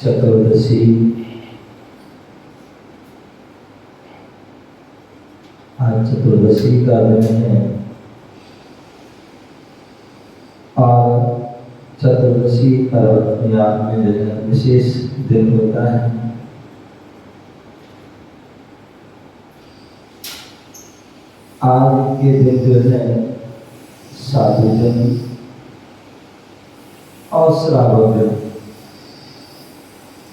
चतुर्दशी आज चतुर्दशी का दिन है और चतुर्दशी पर्व में जो है विशेष दिन होता है। आज के दिन जो है साधु जन और श्रावक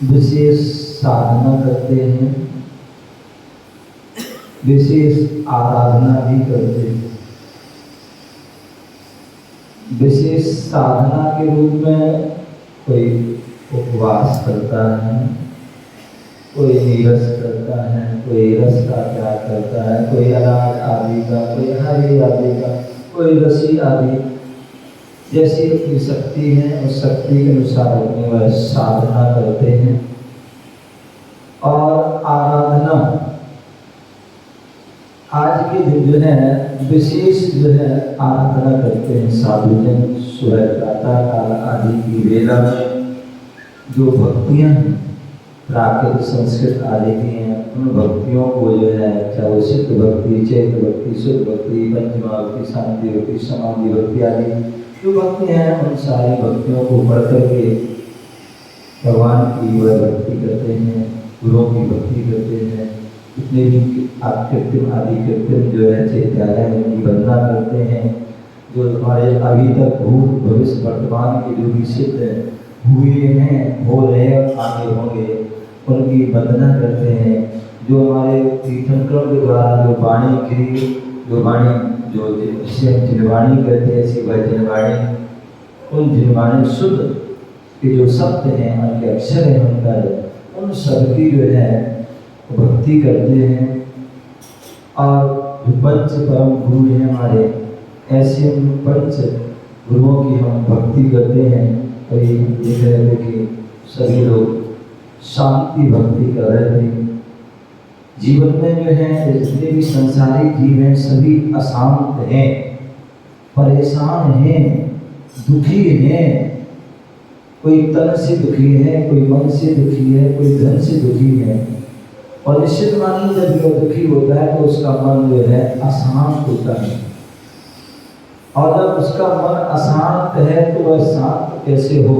विशेष साधना करते हैं, विशेष आराधना भी करते हैं। विशेष साधना के रूप में कोई उपवास करता है, कोई नीरस करता है, कोई रस का त्याग करता है, कोई अनाज आदि का, कोई हरी आदि का, कोई रसी आदि, जैसी अपनी शक्ति है उस शक्ति के अनुसार अपने वह साधना करते हैं। और आराधना आज के दिन जो है विशेष जो है आराधना करते हैं साधु जन। सुबह प्रातः काल आदि की वेला में जो भक्तियाँ प्राकृत संस्कृत आदि की हैं उन भक्तियों को जो है, चाहे वो सिद्ध भक्ति, चैत भक्ति, शुद्ध भक्ति, पंचमा भक्ति, शांति भक्ति, समाधि भक्ति आदि जो भक्ति हैं उन सारी भक्तियों को पढ़ करके भगवान की वह भक्ति करते हैं, गुरुओं की भक्ति करते हैं। जितने भी कृत्रिम आदि कृत्रिम जो है चैत्यालय में उनकी वंदना करते हैं। जो हमारे अभी तक भूत भविष्य वर्तमान के जो भी सिद्ध हुए हैं, हो रहे और आगे होंगे, उनकी वंदना करते हैं। जो हमारे तीर्थंकरों के द्वारा जो वाणी की जो वाणी जो जिसे हम जिनवाणी कहते हैं, ऐसी वह जिनवाणी, उन जिनवाणी शुद्ध के जो शब्द हैं, उनके अक्षर हैं, उनका उन सबकी जो है भक्ति करते हैं। और जो पंच परम गुरु हैं हमारे, ऐसे उन पंच गुरुओं की हम भक्ति करते हैं। और ये देख रहे थे कि सभी लोग शांति भक्ति कर रहे थे। जीवन में जो है जितने भी संसारिक जीव हैं सभी अशांत हैं, परेशान हैं, दुखी हैं। कोई तन से दुखी है, कोई मन से दुखी है, कोई धन से दुखी है। और निश्चित मानिए जब वह दुखी होता है तो उसका मन जो है अशांत होता है। और जब उसका मन अशांत है तो वह शांत कैसे हो?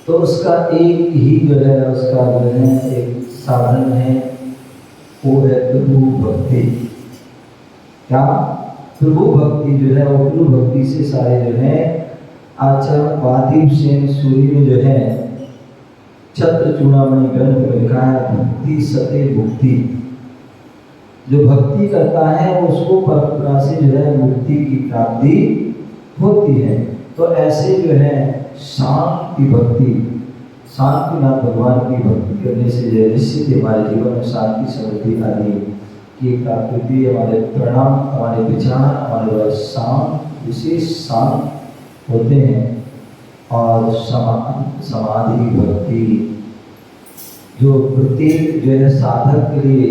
तो उसका एक ही जो है उसका जो है एक साधन है, वो है प्रभु भक्ति। क्या? प्रभु भक्ति जो है वो प्रभु भक्ति से सारे जो है आचार्य वादीप सेन सूरी में जो है छत्र चूड़ामणि ग्रंथ में लिखा है, भक्ति सते मुक्ति। जो भक्ति करता है उसको परंपरा से जो है मुक्ति की प्राप्ति होती है। तो ऐसे जो है शांति भक्ति, शांतिनाथ भगवान की भक्ति करने से जो निश्चित हमारे जीवन में शांति समृद्धि आदि की प्राप्ति, हमारे परिणाम, हमारे विचार, हमारे शांत विशेष शांत होते हैं। और समाधि भक्ति जो प्रत्येक जो है साधक के लिए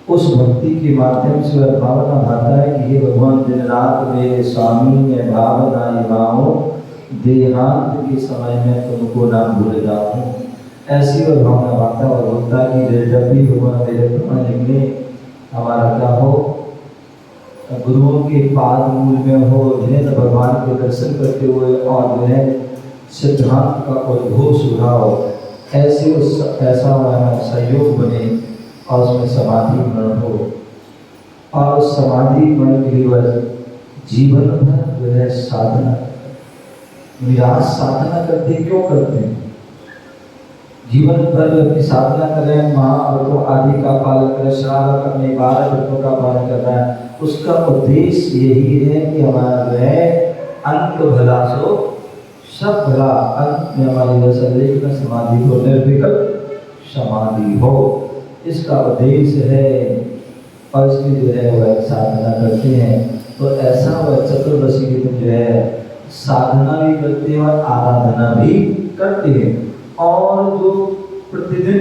उस भक्ति के माध्यम से वह भावना भाता है कि हे भगवान दिन रात मेरे स्वामी मैं भावना निभाऊं, देहांत के समय में तुमको ना भूल जाऊं। ऐसी वह भावना भाता और बोलता कि जब भी भगवान मेरे प्रमाण निकले हमारा क्या हो, गुरुओं के पाद मूल में हो, जिन्हें भगवान के दर्शन करते हुए और जो है सिद्धांत का उद्भव सुधार ऐसे ऐसा सहयोग बने और उसमें समाधि मरण हो। और समाधि मरण के लिए वह जीवन भर जो है साधना, निराश साधना करते। क्यों करते हैं? जीवन भर अपनी साधना करें, महाव्रतों आदि का पालन करें, श्रावक अपने 12 व्रतों का पालन कर रहा है। उसका उद्देश्य यही है कि हमारा जो है अंत भला सो सब भला, अंत में हमारी शरीर समाधि हो, निर्विकल्प समाधि हो, इसका उद्देश्य है। और इसकी जो है वह साधना करते हैं। तो ऐसा वह चतुर्दशी के दिन जो है साधना भी करते हैं और आराधना भी करते हैं। और जो प्रतिदिन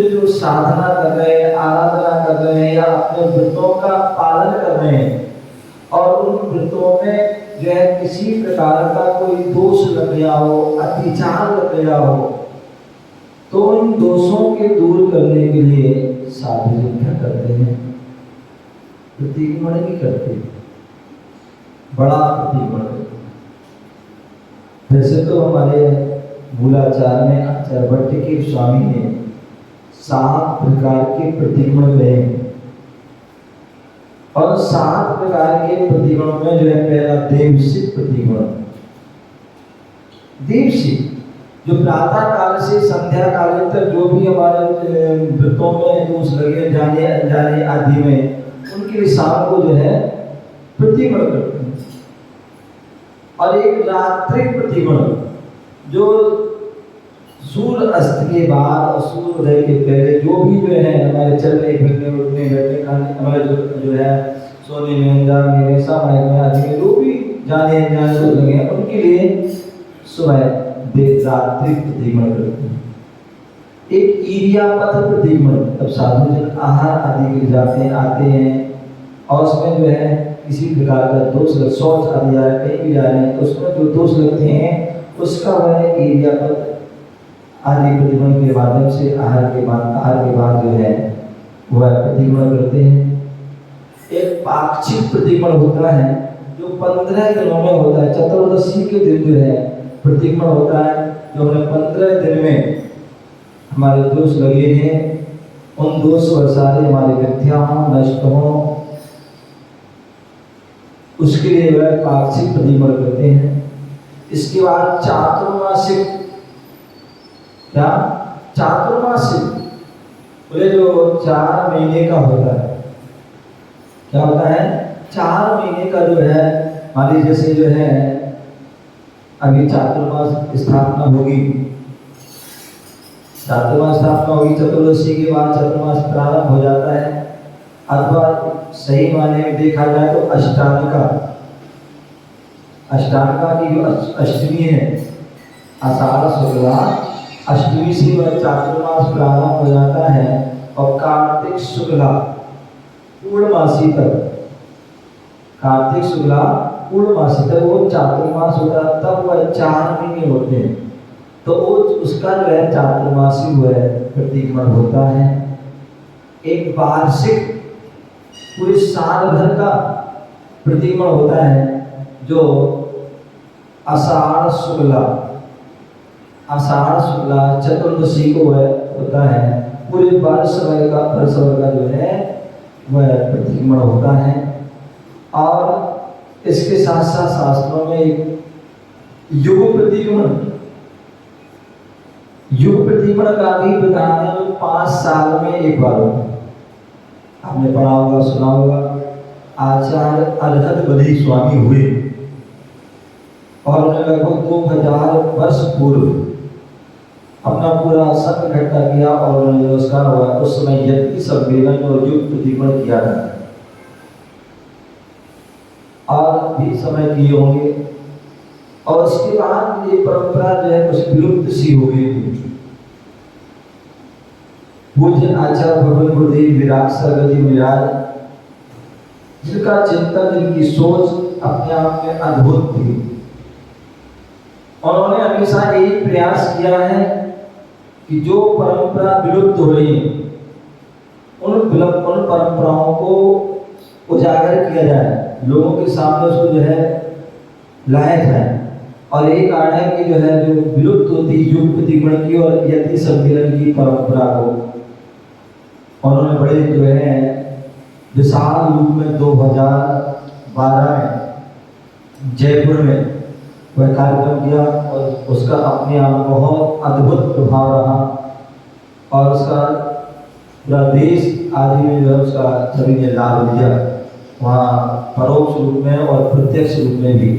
जो साधना कर रहे हैं, आराधना कर रहे हैं या अपने व्रतों का पालन कर रहे हैं और उन व्रतों में जो है किसी प्रकार का कोई दोष लग गया हो, अतिचार लग गया हो, तो उन दोषों के दूर करने के लिए साधु जन क्या करते हैं? प्रतिक्रमण भी करते हैं, बड़ा प्रतिक्रमण करते हैं। वैसे तो हमारे मूलाचार में आचार्य भट्ट के स्वामी ने 7 प्रकार के प्रतिक्रमण गए और 7 प्रकार के प्रतिक्रमणों में जो है पहला देवसिक प्रतिक्रमण। देवसिक जो प्रातः काल से संध्या काल तक जो भी हमारे व्रतों में दोष लगे जाने अनजाने आदि में, उनके लिए शाम को जो है प्रतिक्रमण करते हैं। और एक रात्रि प्रतिक्रमण जो सूर्य अस्त के बाद और सूर्योदय के पहले जो भी जो है हमारे चलने फिरने उठने बैठने खाने हमारे जो है सोने में जाने में समय में आदि में जो भी जाने अनजाने लोग लगे हैं, उनके लिए सुबह देर रात्रि प्रतिक्रमण करते हैं। एक ईर्यापथ प्रतिक्रमण, तब साधु जन आहार आदि के जाते हैं आते हैं और उसमें जो है किसी प्रकार का दोष लग, शौच आदि जा रहे कहीं भी जा रहे हैं तो उसमें जो दोष लगते हैं उसका वह ईर्यापथ आदि प्रतिक्रमण के माध्यम से आहार के बाद जो है वह प्रतिक्रमण करते हैं। एक पाक्षिक प्रतिक्रमण होता है जो 15 दिनों में होता है, चतुर्दशी के दिन जो है प्रतिक्रमण होता है, जो हमें 15 दिन में हमारे दोष लगे हैं उन दोष सारे हमारे मिथ्या हों नष्ट हों, उसके लिए वह पाक्षिक प्रतिक्रमण करते हैं। इसके बाद चातुर्मासिक, क्या चातुर्मासिक बोले जो 4 महीने का होता है, क्या होता है 4 महीने का जो है, मान लीजिए जैसे जो है अभी चातुर्मास स्थापना होगी, चातुर्मास स्थापना होगी, चतुर्दशी के बाद चातुर्मास प्रारंभ हो जाता है, अथवा सही माने में देखा जाए तो अष्टामिका की जो अष्टमी है आषाढ़ शुक्ला अष्टमी से वह चातुर्मास प्रारंभ हो जाता है और कार्तिक शुक्ला पूर्णमासी तक, कार्तिक शुक्ला पूर्णमासी तक वो चातुर्मास होता है, तब वह 4 महीने होते हैं, तो वो उसका जो है चातुर्मासी वह प्रतिक्रमण होता है। एक वार्षिक पूरे साल भर का प्रतिक्रमण होता है जो आषाढ़ शुक्ला चतुर्दशी को वह होता है, पूरे वर्ष भर का जो है वह प्रतिक्रमण होता है। और इसके साथ साथ शास्त्रों में एक युग प्रतिक्रमण का भी विधान है, 5 साल में एक बार होता है। आपने पढ़ा होगा सुना होगा, आचार्य अर्हत बलि स्वामी हुए और उन्हें लगभग 2000 वर्ष पूर्व अपना पूरा संघ इकट्ठा किया और उन्होंने नमस्कार हुआ, उस समय यज्ञ सम्मेलन और युग प्रतिक्रमण किया था और भी समय किए होंगे। और उसके बाद ये परंपरा जो है कुछ विलुप्त सी हो गई थी। पूज्य आचार्य भगवान गुरुदेव विराट सरगति मिराज, जिनका चिंतन जिनकी सोच अपने आप में अद्भुत थी, उन्होंने हमेशा यही प्रयास किया है कि जो परंपरा विलुप्त हो रही है उन परंपराओं को उजागर किया जाए, लोगों के सामने उसको जो है लाया जाए। और एक कारण है कि जो है जो विलुप्त होती युग प्रतिक्रमण की और यज्ञ सम्मेलन की परंपरा को उन्होंने बड़े जो है विशाल रूप में 2012 में जयपुर में वह कार्यक्रम किया और उसका अपने आप में बहुत अद्भुत प्रभाव रहा और उसका पूरा देश आदि में जो है उसका सभी ने लाभ लिया, वहाँ परोक्ष रूप में और प्रत्यक्ष रूप में भी।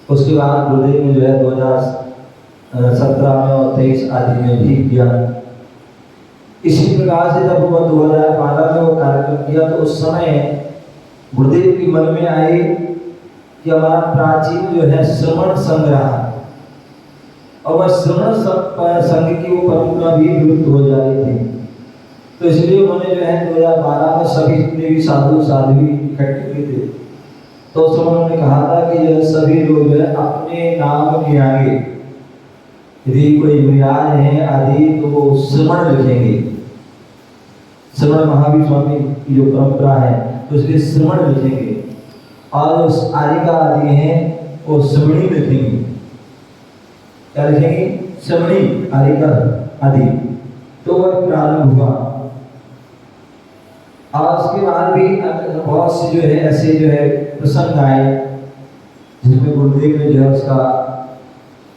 उसके बाद गुरुदेव ने जो है 2017 में और 23 आदि में भी किया। इसी प्रकार से जब वह 2012 में वो कार्यक्रम किया तो उस समय गुरुदेव के मन में आई कि हमारा प्राचीन जो है श्रवण संघ रहा और वह श्रवण संघ की वो परंपरा भी विलुप्त हो जा रही थी, तो इसलिए उन्होंने जो है 2012 में सभी जितने भी साधु साध्वी इकट्ठे हुए थे तो उस समय उन्होंने कहा था कि जो सभी लोग जो है अपने नाम के आगे यदि कोई विराज है आदि तो वो श्रवण लिखेंगे। श्रवण महावीर स्वामी की जो परंपरा है तो इसलिए श्रवण लिखेंगे, और उस आदि का आदि है वो श्रवणी लिखेंगे। क्या लिखेंगे? श्रवणी आदि का आदि। तो वह प्रारंभ हुआ, और उसके बाद भी बहुत से जो है ऐसे जो है प्रसंग आए जिसमें गुरुदेव ने जो है उसका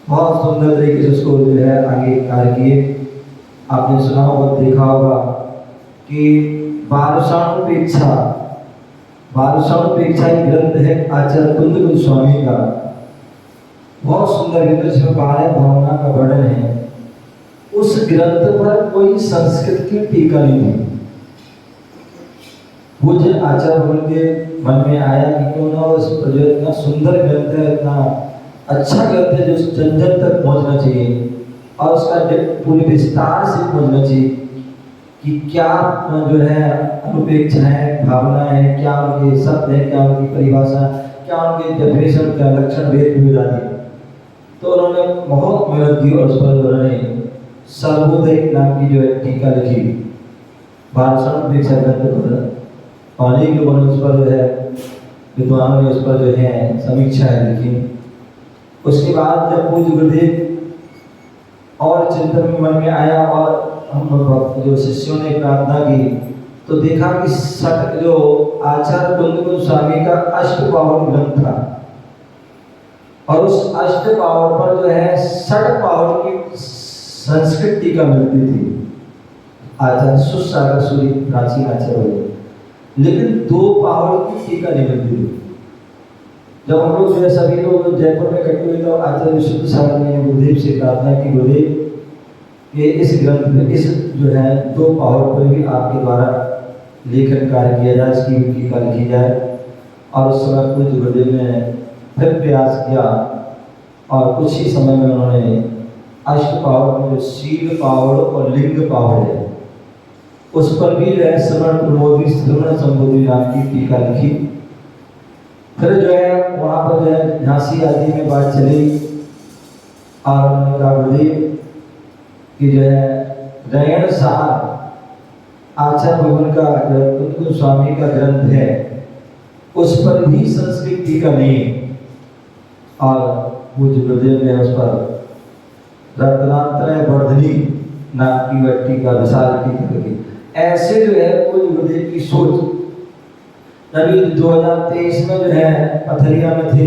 बहुत सुंदर तरीके से उसको जो है आगे कार्य किए। आपने सुना होगा, देखा होगा कि बारसाणुपेक्षा एक ग्रंथ है आचार्य कुंद गोस्वामी का, बहुत सुंदर ग्रंथ जिसमें 12 भावना का वर्णन है। उस ग्रंथ पर कोई संस्कृत की टीका नहीं थी। पूज्य आचार्य भगवान के मन में आया कि क्यों ना उस पर जो इतना सुंदर ग्रंथ है, इतना अच्छा ग्रंथ है जो जन जन तक पहुंचना चाहिए, और उसका पूरे विस्तार से पहुंचना चाहिए कि क्या जो है अनुपेक्षाएं, भावनाएं, क्या उनके शब्द है, क्या उनकी परिभाषा, क्या उनके डेफिनेशन, क्या लक्षण, भेद भेद आदि। तो उन्होंने बहुत मेहनत की और उस पर उन्होंने सर्वोदय नाम की जो है टीका लिखी। बारसाणुपेक्षा ग्रंथ पर अनेक लोगों ने उस पर जो है, विद्वानों ने उस पर जो है समीक्षाएं लिखी। उसके बाद जब पूज्य गुरुदेव और चिंतन में मन में आया और हम जो शिष्यों ने प्रार्थना की तो देखा कि सठ जो आचार्य कुंद गोस्वामी का अष्टपावन ग्रंथ था, और उस अष्टपावन पर जो है 60 पावन की संस्कृत टीका मिलती थी। आचार्य सुसागर सूरी प्राचीन आचार्य हुए, लेकिन 2 पावन की टीका नहीं मिलती थी। जब हम लोग जो है सभी लोग जयपुर में इकट्ठे हुए तो आचार्य शुद्ध सागर ने गुरुदेव से प्रार्थना की, गुरुदेव ये इस ग्रंथ में इस जो है 2 पावर पर भी आपके द्वारा लेखन कार्य किया जाए, इसकी टीका लिखी जाए। और उस समय पूज्य गुरुदेव ने फिर प्रयास किया, और कुछ ही समय में उन्होंने अष्ट पावर में जो शील पावर और लिंग पावर है उस पर भी जो है श्रवण प्रमोदी श्रवण संबोधि नाम की टीका लिखी। फिर जो है वहाँ पर जो है झांसी आदि में बात चली, और उन्होंने कहा गुरुदेव कि जो है रैयण सार आचार्य भगवान का कुंद गोस्वामी का ग्रंथ है उस पर भी संस्कृत टीका नहीं है, और पूज्य गुरुदेव ने उस पर रत्नात्रय वर्धनी नाम की वह टीका विशाल टीका लिखी। ऐसे जो है पूज्य गुरुदेव की सोच। अभी 2023 में जो है पथरिया में थे,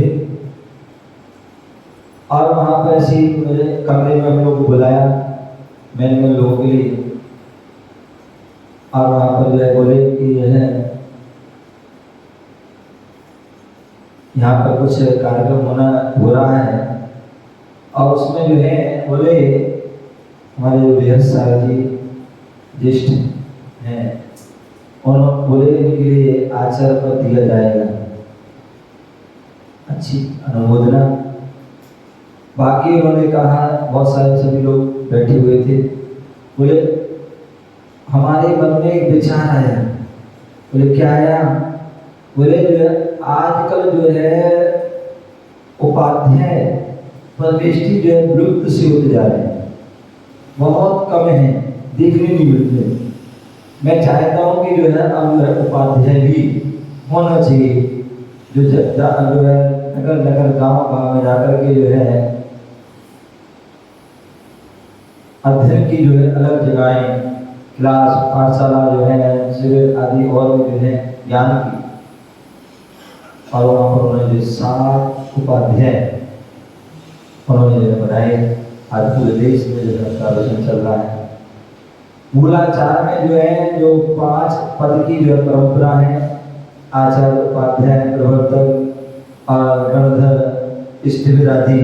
और वहाँ पर ऐसी मेरे कमरे में हम लोग को बुलाया मैंने लोगों के लिए, और वहाँ पर जो है बोले कि यह है यहाँ पर कुछ कार्यक्रम हो रहा है, और उसमें जो है बोले हमारे जो बेहद साहब जी ज्येष्ठ हैं उन्होंने बोले इनके लिए आचार्य पर दिया जाएगा अच्छी अनुमोदना। बाकी उन्होंने कहा, बहुत सारे सभी लोग बैठे हुए थे, बोले हमारे मन में एक विचार आया। बोले क्या आया? बोले जो है आजकल जो है उपाध्याय परमेष्ठी जो है विलुप्त से होते जा रहे हैं, बहुत कम है, देखने नहीं मिलते। मैं चाहता हूँ कि जो है अब उपाध्याय भी होना चाहिए, जो है नगर नगर गाँव में जाकर के जो है अध्ययन की जो है अलग जगहें, क्लास, पाठशाला जो है, शिविर आदि और जो है ज्ञान की, और वहाँ पर उन्होंने जो 7 उपाध्याय उन्होंने जो बनाए। आज पूरे देश में जो है उसका आलोचना चल रहा है। मूलाचार में जो है जो 5 पद की जो परंपरा है, आचार्य, उपाध्याय, प्रवर्तक और गणधर, स्थिर आदि,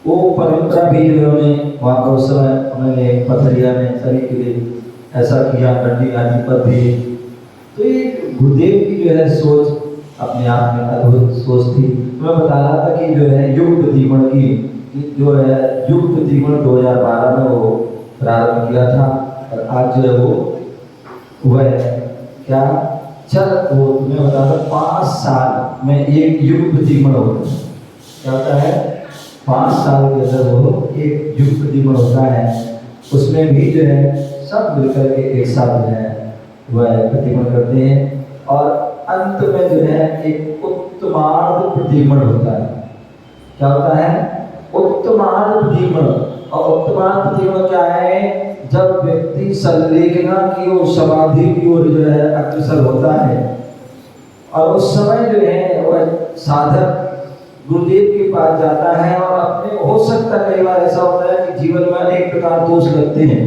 वो परंपरा भी जो उन्होंने वहाँ पर उस समय उन्होंने पथरिया में सभी के लिए ऐसा किया, गड्डी आदि पर भी। तो ये गुरुदेव की जो है सोच अपने आप में अद्भुत सोच थी। तो मैं बता रहा था कि जो है युग प्रतिगुण की जो है युग प्रतिगुण 2012 में वो प्रारंभ किया था, और आज जो है वो है क्या चल वो तुम्हें बताता 5 साल में एक युग प्रतिमण होता है। क्या होता है? 5 साल के अंदर वो एक युग प्रतिमण होता है। उसमें भी जो है सब मिलकर के एक साथ जो है वह प्रतिमण करते हैं और अंत में जो है एक उत्तमार्ध प्रतिमण होता है। क्या होता है? उत्तमार्ध प्रतिमण। और उत्तमार्ध प्रतिमण क्या है? जब व्यक्ति संलेखना की ओर, समाधि की ओर जो है अग्रसर होता है और उस समय जो है वह साधक गुरुदेव के पास जाता है और अपने, हो सकता है कई बार ऐसा होता है कि जीवन में अनेक प्रकार दोष लगते हैं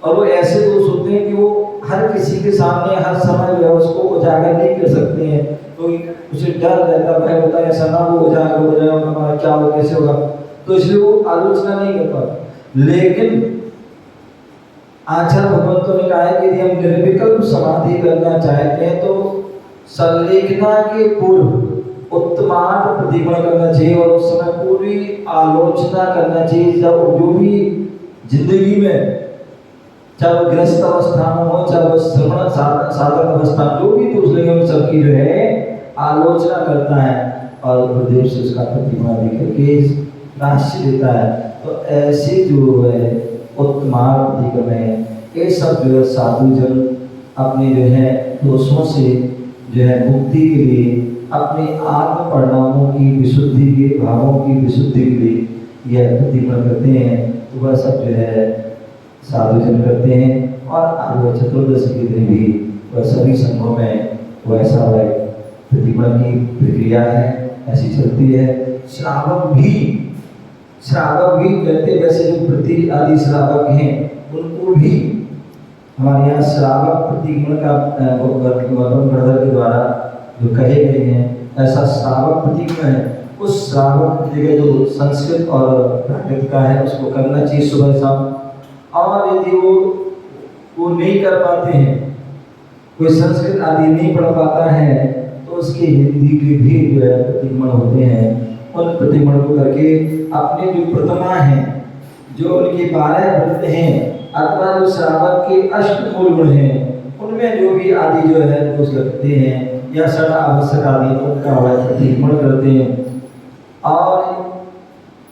और वो ऐसे दोष होते हैं कि वो हर किसी के सामने हर समय जो है उसको उजागर नहीं कर सकते हैं। तो उसे डर रहता, भय होता है ऐसा ना वो उजागर हो जाए और हमारा क्या हो, कैसे होगा, तो इसलिए वो आलोचना नहीं कर पाता। लेकिन आचार्य भगवंतों ने कहा है कि यदि हम निर्विकल्प समाधि करना चाहते हैं तो संलेखना के पूर्व उत्तमार्ध प्रतिमण करना चाहिए और उस समय पूरी आलोचना करना चाहिए। जब जो भी जिंदगी में, चाहे वो गृहस्थ अवस्था में हो, चाहे वो श्रवण साधक अवस्था, जो भी दोष लगे उन सबकी जो है आलोचना करता है और गुरुदेव से उसका प्रतिमा देकर के राशि देता है। तो ऐसे जो है उत्तमार्ध प्रतिक्रम है, ये सब जो है साधु जन अपने जो है दोषों से जो है मुक्ति के लिए, अपने आत्म परिणामों की विशुद्धि के, भावों की विशुद्धि के लिए यह प्रतिक्रम करते हैं। तो वह सब जो है साधु जन करते हैं और आगे चतुर्दशी के दिन भी वह सभी संघों में वैसा वह प्रतिक्रम की प्रक्रिया है, ऐसी चलती है। श्रावक भी कहते, वैसे जो प्रति आदि श्रावक हैं उनको भी हमारे यहाँ श्रावक प्रतिक्रमण का गणधर के द्वारा जो कहे गए हैं, ऐसा श्रावक प्रतिक्रमण है। उस श्रावक जगह जो संस्कृत और प्राकृत का है उसको करना चाहिए सुबह शाम। और यदि वो नहीं कर पाते हैं, कोई संस्कृत आदि नहीं पढ़ पाता है, तो उसके हिंदी के भी जो है प्रतिक्रमण होते हैं। उन प्रतिक्रमण को करके अपने जो प्रतिमा है, जो उनके 12 व्रत हैं अथवा जो श्रावक के अष्टमूल गुण हैं, उनमें जो भी आदि जो है दोष लगते हैं या सदा आवश्यक आदि उनका वह प्रतिक्रमण करते हैं। और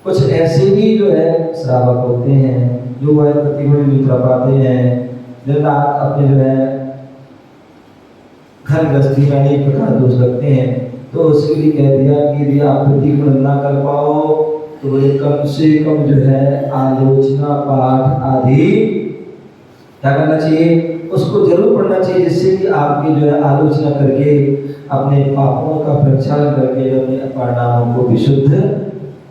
कुछ ऐसे भी जो है श्रावक होते हैं जो वह प्रतिक्रमण नहीं कर पाते हैं, दिन रात अपने जो है घर गृहस्थी में अनेक प्रकार दोष लगते हैं। तो उसके लिए कह दिया कि यदि आप प्रतिक्रमण ना कर पाओ तो ये कम से कम जो है आलोचना पाठ आदि क्या करना चाहिए, उसको जरूर पढ़ना चाहिए, जिससे कि आपकी जो है आलोचना करके अपने पापों का प्रक्षालन करके अपने परिणामों को विशुद्ध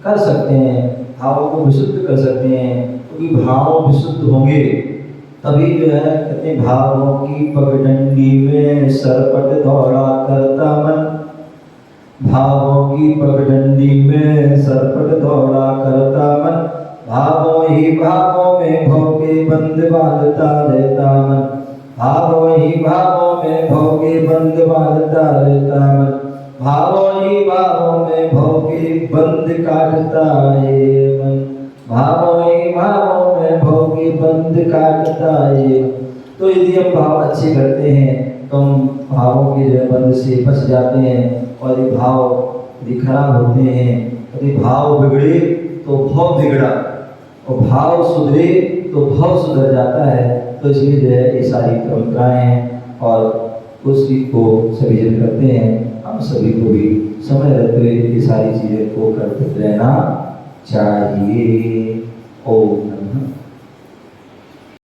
कर सकते हैं, भावों को विशुद्ध कर सकते हैं। क्योंकि भाव विशुद्ध होंगे तभी जो है कहते भावों की पगडंडी में सरपट दौड़ा करता मन, भावों की पगडंडी में सरपट दौड़ा करता मन, भावों ही भावों में भोगे बंद बांधता रहता मन, भावों ही भावों में भोगे बंद बांधता रहता मन, भावों ही भावों में भोगे बंद काटता है मन, भावों ही भावों में भोगे बंद काटता है। तो यदि हम भाव अच्छे करते हैं तो हम भावों के जो बंद से बच जाते हैं। और ये भाव यदि खराब होते हैं, यदि भाव बिगड़े तो भाव बिगड़ा और भाव सुधरे तो भाव सुधर जाता है। तो इसलिए जो है ये सारी परंपराएं हैं और उसी को सभी जन करते हैं। हम सभी को भी समय रहते हुए ये सारी चीज़ें को करते रहना चाहिए। ओम नमः